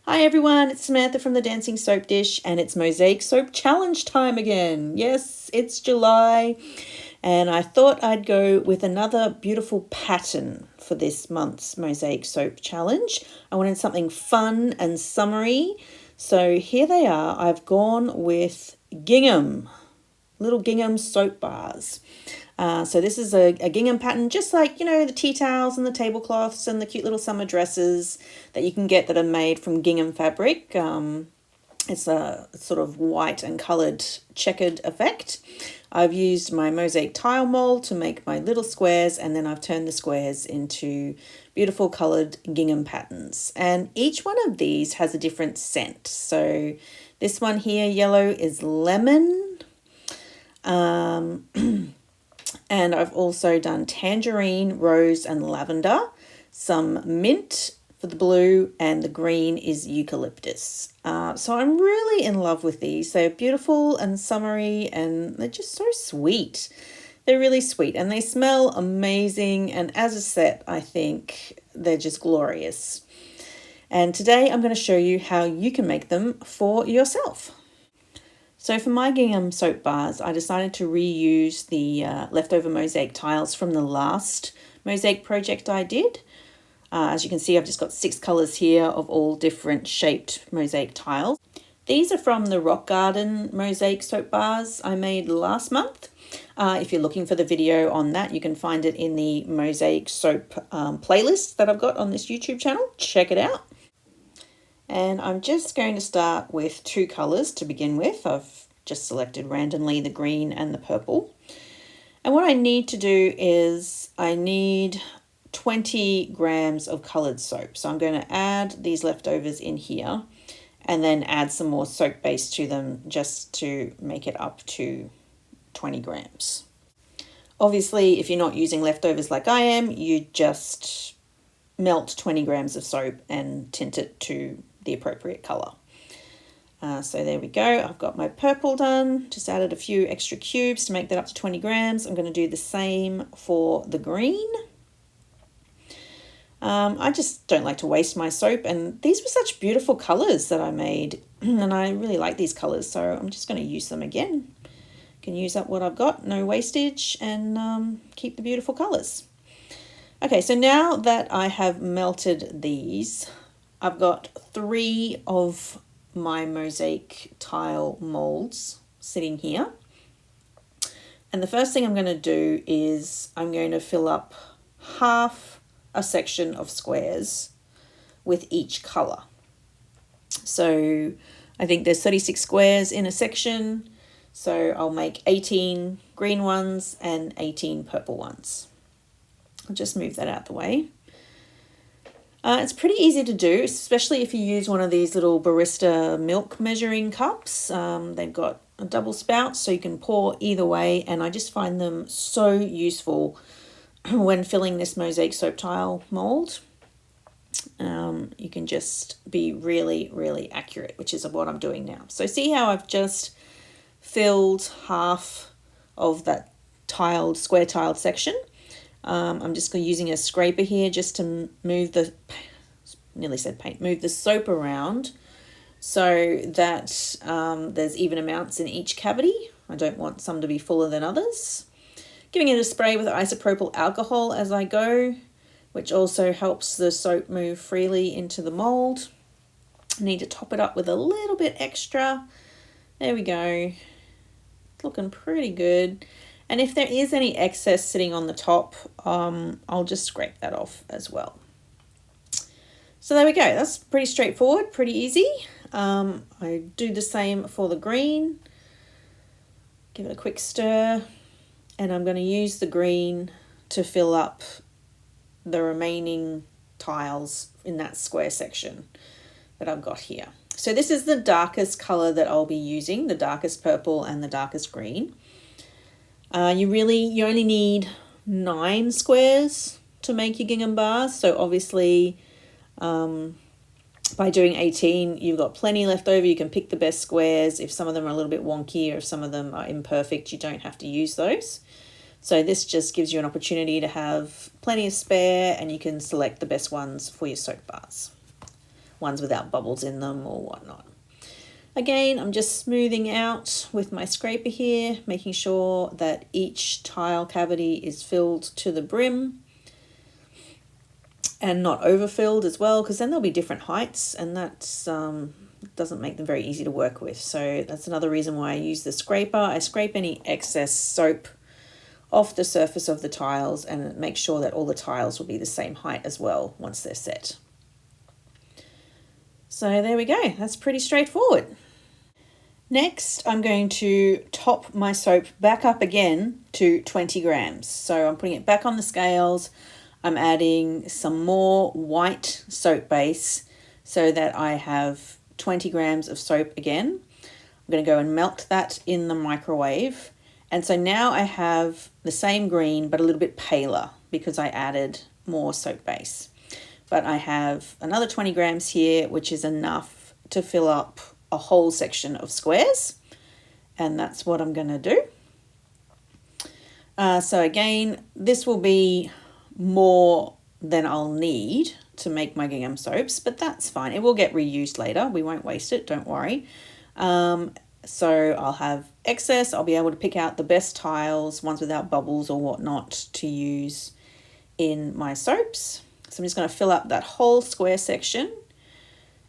Hi everyone, it's Samantha from the Dancing Soap Dish, and it's Mosaic Soap Challenge time again. Yes, it's July, and I thought I'd go with another beautiful pattern for this month's Mosaic Soap Challenge. I wanted something fun and summery, so here they are. I've gone with Gingham, little Gingham soap bars. So this is a gingham pattern, just like, you know, the tea towels and the tablecloths and the cute little summer dresses that you can get that are made from gingham fabric. It's a sort of white and coloured checkered effect. I've used my mosaic tile mold to make my little squares, and then I've turned the squares into beautiful coloured gingham patterns. And each one of these has a different scent. So this one here, yellow, is lemon. And I've also done tangerine, rose and lavender, some mint for the blue, and the green is eucalyptus. So I'm really in love with these. They're beautiful and summery, and they're just so sweet. They're really sweet and they smell amazing, and as a set I think they're just glorious. And today I'm going to show you how you can make them for yourself. So for my gingham soap bars, I decided to reuse the leftover mosaic tiles from the last mosaic project I did. As you can see, I've just got 6 colours here of all different shaped mosaic tiles. These are from the Rock Garden mosaic soap bars I made last month. If you're looking for the video on that, you can find it in the mosaic soap playlist that I've got on this YouTube channel. Check it out. And I'm just going to start with 2 colours to begin with. I've just selected randomly the green and the purple. And what I need to do is I need 20 grams of coloured soap. So I'm going to add these leftovers in here and then add some more soap base to them just to make it up to 20 grams. Obviously, if you're not using leftovers like I am, you just melt 20 grams of soap and tint it to the appropriate colour. So there we go. I've got my purple done. Just added a few extra cubes to make that up to 20 grams. I'm going to do the same for the green. I just don't like to waste my soap, and these were such beautiful colours that I made, and I really like these colours, so I'm just going to use them again. Can use up what I've got, no wastage, and keep the beautiful colours. Okay, so now that I have melted these, I've got 3 of my mosaic tile molds sitting here. And the first thing I'm going to do is I'm going to fill up half a section of squares with each colour. So I think there's 36 squares in a section. So I'll make 18 green ones and 18 purple ones. I'll just move that out the way. It's pretty easy to do, especially if you use one of these little barista milk measuring cups. They've got a double spout so you can pour either way, and I just find them so useful when filling this mosaic soap tile mold. You can just be really, really accurate, which is what I'm doing now. So see how I've just filled half of that square tiled section. I'm just using a scraper here just to move the, move the soap around so that there's even amounts in each cavity. I don't want some to be fuller than others. Giving it a spray with isopropyl alcohol as I go, which also helps the soap move freely into the mold. I need to top it up with a little bit extra. There we go. Looking pretty good. And if there is any excess sitting on the top, I'll just scrape that off as well. So there we go. That's pretty straightforward, pretty easy. I do the same for the green. Give it a quick stir. And I'm going to use the green to fill up the remaining tiles in that square section that I've got here. So this is the darkest colour that I'll be using, the darkest purple and the darkest green. You only need 9 squares to make your gingham bars. So obviously by doing 18, you've got plenty left over. You can pick the best squares. If some of them are a little bit wonky or if some of them are imperfect, you don't have to use those. So this just gives you an opportunity to have plenty of spare, and you can select the best ones for your soap bars. Ones without bubbles in them or whatnot. Again, I'm just smoothing out with my scraper here, making sure that each tile cavity is filled to the brim and not overfilled as well, because then there'll be different heights, and that's doesn't make them very easy to work with. So that's another reason why I use the scraper. I scrape any excess soap off the surface of the tiles and make sure that all the tiles will be the same height as well once they're set. So there we go, that's pretty straightforward. Next, I'm going to top my soap back up again to 20 grams. So I'm putting it back on the scales. I'm adding some more white soap base so that I have 20 grams of soap again. I'm going to go and melt that in the microwave. And so now I have the same green but a little bit paler because I added more soap base. But I have another 20 grams here, which is enough to fill up a whole section of squares. And that's what I'm going to do. So again, this will be more than I'll need to make my gingham soaps, but that's fine. It will get reused later. We won't waste it, don't worry. So I'll have excess. I'll be able to pick out the best tiles, ones without bubbles or whatnot, to use in my soaps. So I'm just going to fill up that whole square section,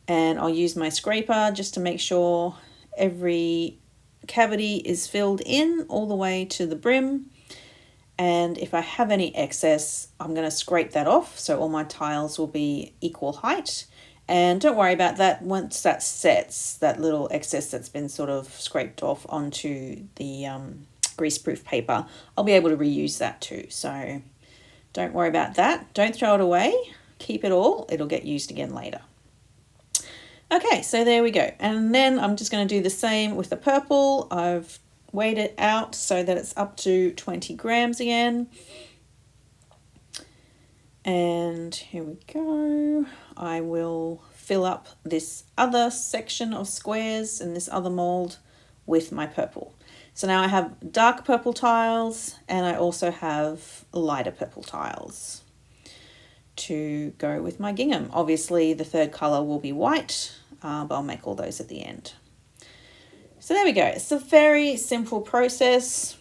and I'll use my scraper just to make sure every cavity is filled in all the way to the brim. And if I have any excess, I'm going to scrape that off so all my tiles will be equal height. And don't worry about that. Once that sets, that little excess that's been sort of scraped off onto the greaseproof paper, I'll be able to reuse that too. So don't worry about that. Don't throw it away. Keep it all. It'll get used again later. Okay, so there we go. And then I'm just going to do the same with the purple. I've weighed it out so that it's up to 20 grams again. And here we go. I will fill up this other section of squares and this other mold with my purple. So now I have dark purple tiles, and I also have lighter purple tiles to go with my gingham. Obviously the third color will be white, but I'll make all those at the end. So there we go. It's a very simple process.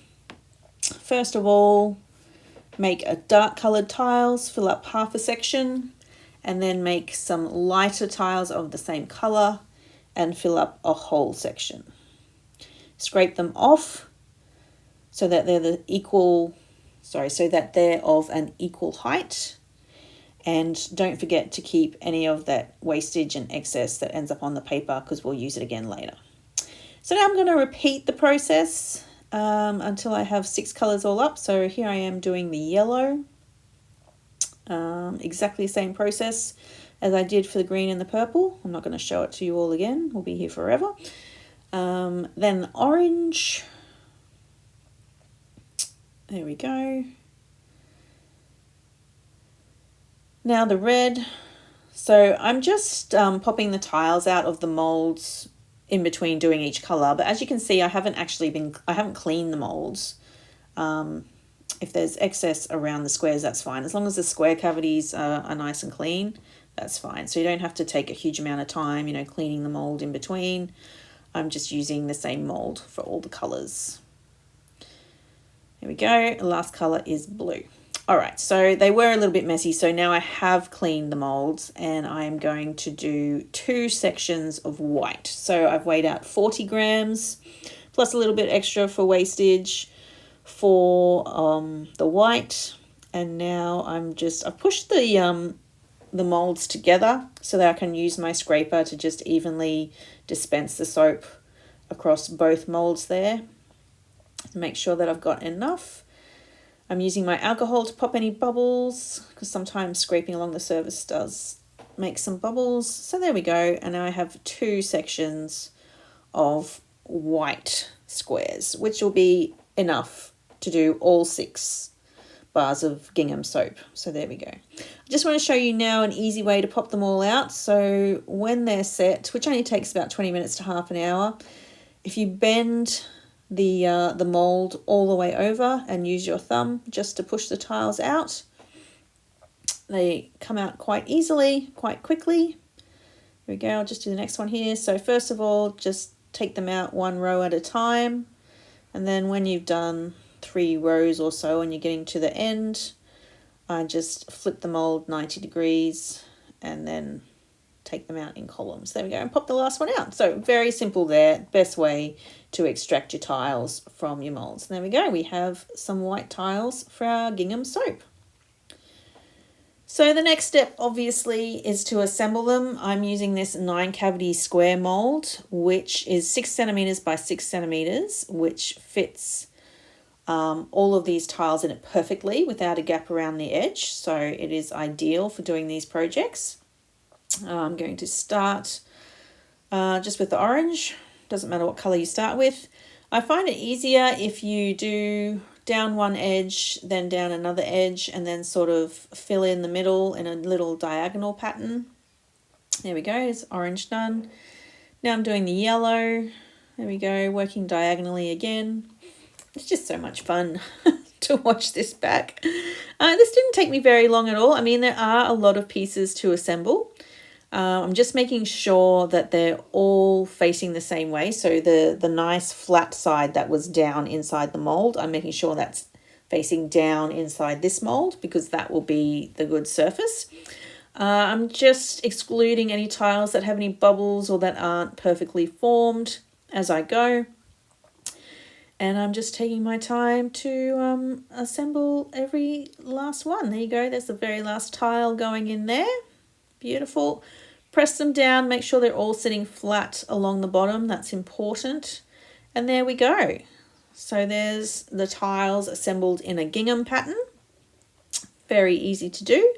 First of all, make a dark colored tiles, fill up half a section, and then make some lighter tiles of the same color and fill up a whole section. Scrape them off so that they're of an equal height. And don't forget to keep any of that wastage and excess that ends up on the paper, because we'll use it again later. So now I'm going to repeat the process until I have 6 colors all up. So here I am doing the yellow. Exactly the same process as I did for the green and the purple. I'm not going to show it to you all again. We'll be here forever. Then orange. There we go. Now the red. So I'm just popping the tiles out of the molds in between doing each color, but as you can see, I haven't cleaned the molds. If there's excess around the squares, that's fine. As long as the square cavities are nice and clean, that's fine. So you don't have to take a huge amount of time, cleaning the mold in between. I'm just using the same mold for all the colors. Here we go. The last color is blue. All right, so they were a little bit messy, so now I have cleaned the molds, and I'm going to do 2 sections of white. So I've weighed out 40 grams, plus a little bit extra for wastage for the white. And now I've pushed the molds together so that I can use my scraper to just evenly dispense the soap across both molds there. Make sure that I've got enough. I'm using my alcohol to pop any bubbles, because sometimes scraping along the surface does make some bubbles. So there we go. And now I have 2 sections of white squares, which will be enough to do all 6 bars of gingham soap. So there we go. I just want to show you now an easy way to pop them all out. So when they're set, which only takes about 20 minutes to half an hour, if you bend the mold all the way over and use your thumb just to push the tiles out. They come out quite easily, quite quickly. Here we go, I'll just do the next one here. So first of all, just take them out one row at a time. And then when you've done 3 rows or so and you're getting to the end, I just flip the mold 90 degrees and then take them out in columns. There we go, and pop the last one out. So very simple there, best way to extract your tiles from your molds. There we go, we have some white tiles for our gingham soap. So the next step obviously is to assemble them. I'm using this 9 cavity square mold, which is 6 centimeters by 6 centimeters, which fits all of these tiles in it perfectly without a gap around the edge. So it is ideal for doing these projects. I'm going to start just with the orange. Doesn't matter what color you start with. I find it easier if you do down one edge, then down another edge, and then sort of fill in the middle in a little diagonal pattern. There we go, it's orange done. Now I'm doing the yellow. There we go, working diagonally again. It's just so much fun to watch this back. This didn't take me very long at all. I mean, there are a lot of pieces to assemble. I'm just making sure that they're all facing the same way. So the nice flat side that was down inside the mold, I'm making sure that's facing down inside this mold because that will be the good surface. I'm just excluding any tiles that have any bubbles or that aren't perfectly formed as I go. And I'm just taking my time to assemble every last one. There you go, there's the very last tile going in there. Beautiful. Press them down, make sure they're all sitting flat along the bottom. That's important. And there we go. So there's the tiles assembled in a gingham pattern. Very easy to do.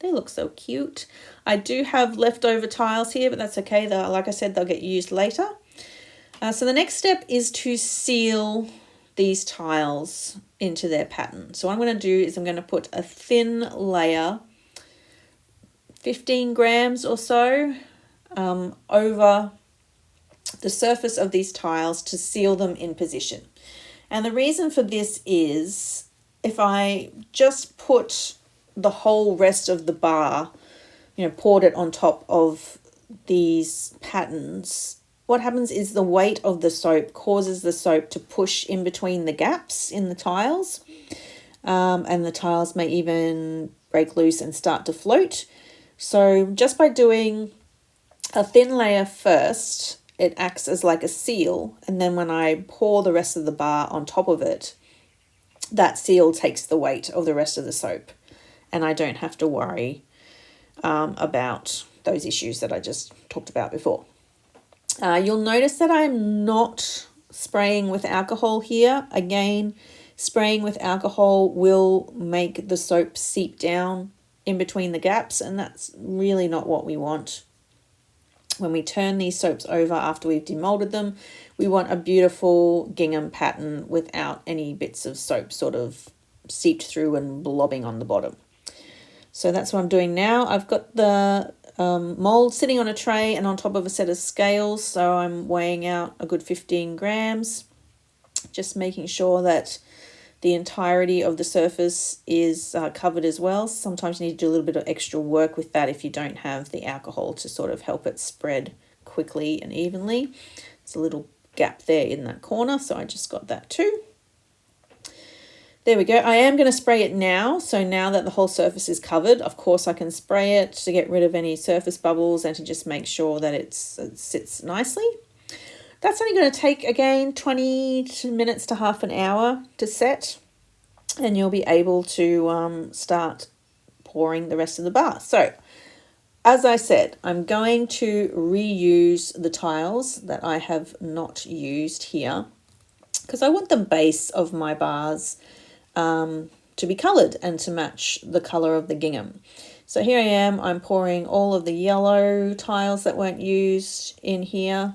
They look so cute. I do have leftover tiles here, but that's okay. Like I said, they'll get used later. So the next step is to seal these tiles into their pattern. So what I'm going to do is I'm going to put a thin layer, 15 grams or so, over the surface of these tiles to seal them in position. And the reason for this is if I just put the whole rest of the bar, poured it on top of these patterns, what happens is the weight of the soap causes the soap to push in between the gaps in the tiles, and the tiles may even break loose and start to float. So just by doing a thin layer first, it acts as like a seal, and then when I pour the rest of the bar on top of it, that seal takes the weight of the rest of the soap, and I don't have to worry about those issues that I just talked about before. You'll notice that I'm not spraying with alcohol here. Again, spraying with alcohol will make the soap seep down in between the gaps, and that's really not what we want. When we turn these soaps over after we've demolded them, we want a beautiful gingham pattern without any bits of soap sort of seeped through and blobbing on the bottom. So that's what I'm doing now. I've got the mold sitting on a tray and on top of a set of scales, so I'm weighing out a good 15 grams, just making sure that the entirety of the surface is covered as well. Sometimes you need to do a little bit of extra work with that if you don't have the alcohol to sort of help it spread quickly and evenly. There's a little gap there in that corner, so I just got that too. There we go. I am going to spray it now. So now that the whole surface is covered, of course I can spray it to get rid of any surface bubbles and to just make sure that it sits nicely. That's only going to take, again, 20 minutes to half an hour to set, and you'll be able to start pouring the rest of the bar. So as I said, I'm going to reuse the tiles that I have not used here because I want the base of my bars to be coloured and to match the colour of the gingham. So here I am, I'm pouring all of the yellow tiles that weren't used in here.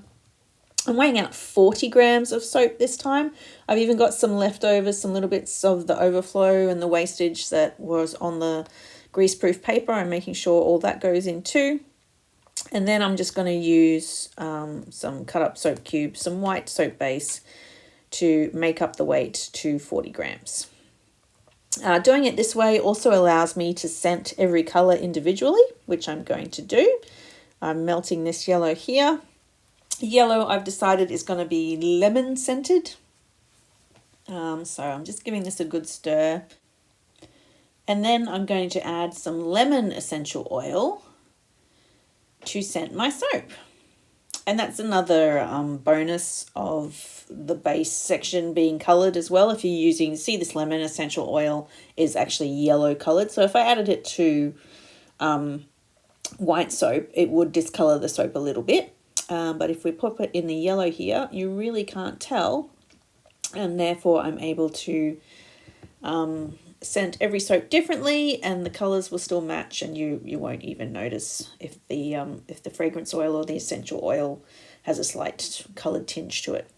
I'm weighing out 40 grams of soap this time. I've even got some leftovers, some little bits of the overflow and the wastage that was on the greaseproof paper. I'm making sure all that goes in too. And then I'm just going to use some cut up soap cubes, some white soap base, to make up the weight to 40 grams. Doing it this way also allows me to scent every colour individually, which I'm going to do. I'm melting this yellow here. Yellow I've decided is going to be lemon scented. So I'm just giving this a good stir. And then I'm going to add some lemon essential oil to scent my soap. And that's another bonus of the base section being coloured as well. If you're using, see this lemon essential oil is actually yellow coloured. So if I added it to white soap, it would discolour the soap a little bit. But if we pop it in the yellow here, you really can't tell. And therefore I'm able to scent every soap differently, and the colours will still match, and you won't even notice if the fragrance oil or the essential oil has a slight coloured tinge to it,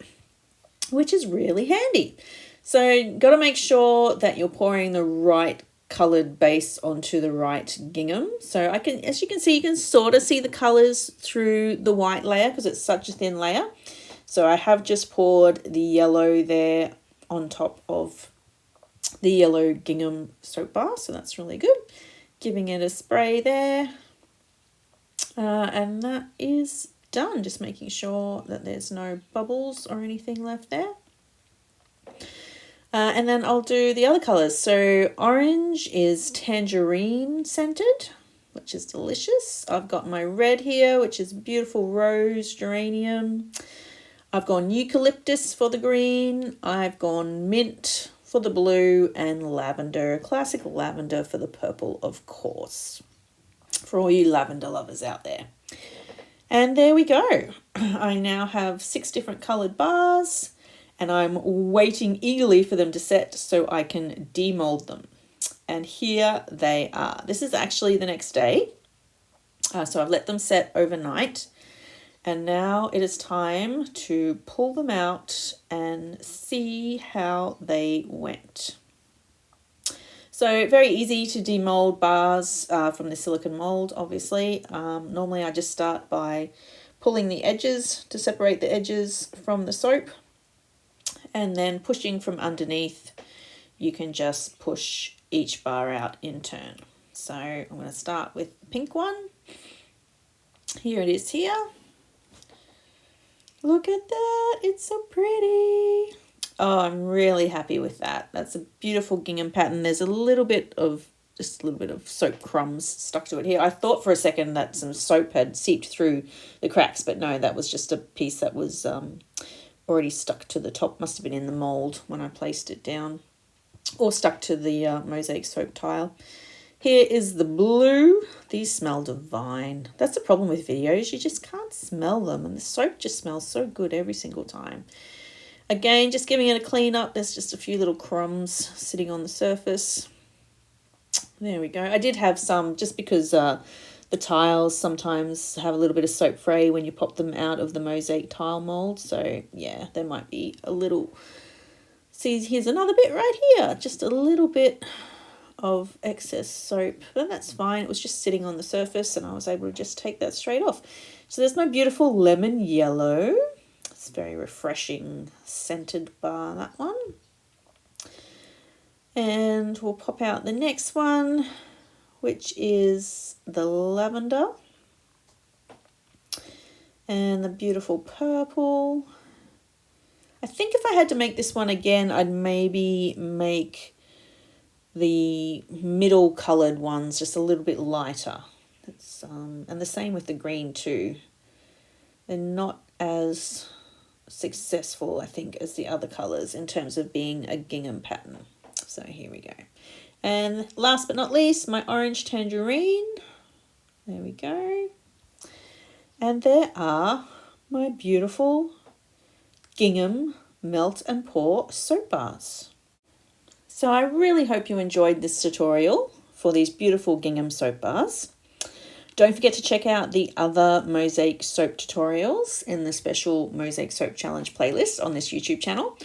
which is really handy. So got to make sure that you're pouring the right coloured base onto the right gingham. So I can, as you can see, you can sort of see the colours through the white layer because it's such a thin layer. So I have just poured the yellow there on top of the yellow gingham soap bar, so that's really good. Giving it a spray there, and that is done. Just making sure that there's no bubbles or anything left there. And then I'll do the other colours. So orange is tangerine scented, which is delicious. I've got my red here, which is beautiful rose geranium. I've gone eucalyptus for the green. I've gone mint for the blue, and lavender, classic lavender for the purple, of course, for all you lavender lovers out there. And there we go. I now have 6 different coloured bars, and I'm waiting eagerly for them to set so I can demold them. And here they are. This is actually the next day. So I've let them set overnight. And now it is time to pull them out and see how they went. So very easy to demold bars from the silicone mold, obviously. Normally I just start by pulling the edges to separate the edges from the soap, and then pushing from underneath. You can just push each bar out in turn. So I'm going to start with the pink one. Here it is here. Look at that, it's so pretty. Oh, I'm really happy with that. That's a beautiful gingham pattern. There's just a little bit of soap crumbs stuck to it here. I thought for a second that some soap had seeped through the cracks, but no, that was just a piece that was already stuck to the top. Must have been in the mold when I placed it down, or stuck to the Mosaic soap tile. Here is the blue. These smell divine. That's the problem with videos. You just can't smell them, and the soap just smells so good every single time. Again, just giving it a clean up. There's just a few little crumbs sitting on the surface. There we go. I did have some, just because the tiles sometimes have a little bit of soap fray when you pop them out of the Mosaic tile mold. So yeah, there might be a little. See, here's another bit right here. Just a little bit of excess soap, but that's fine. It was just sitting on the surface and I was able to just take that straight off. So there's my beautiful lemon yellow. It's very refreshing scented bar, that one. And we'll pop out the next one, which is the lavender and the beautiful purple. I think if I had to make this one again, I'd maybe make the middle coloured ones just a little bit lighter. It's and the same with the green too. They're not as successful, I think, as the other colours in terms of being a gingham pattern. So here we go. And last but not least, my orange tangerine. There we go. And there are my beautiful gingham melt and pour soap bars. So I really hope you enjoyed this tutorial for these beautiful gingham soap bars. Don't forget to check out the other Mosaic soap tutorials in the special Mosaic Soap Challenge playlist on this YouTube channel.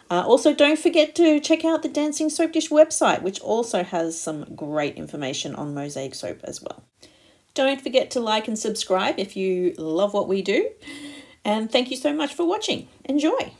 Also, don't forget to check out the Dancing Soap Dish website, which also has some great information on Mosaic soap as well. Don't forget to like and subscribe if you love what we do. And thank you so much for watching. Enjoy!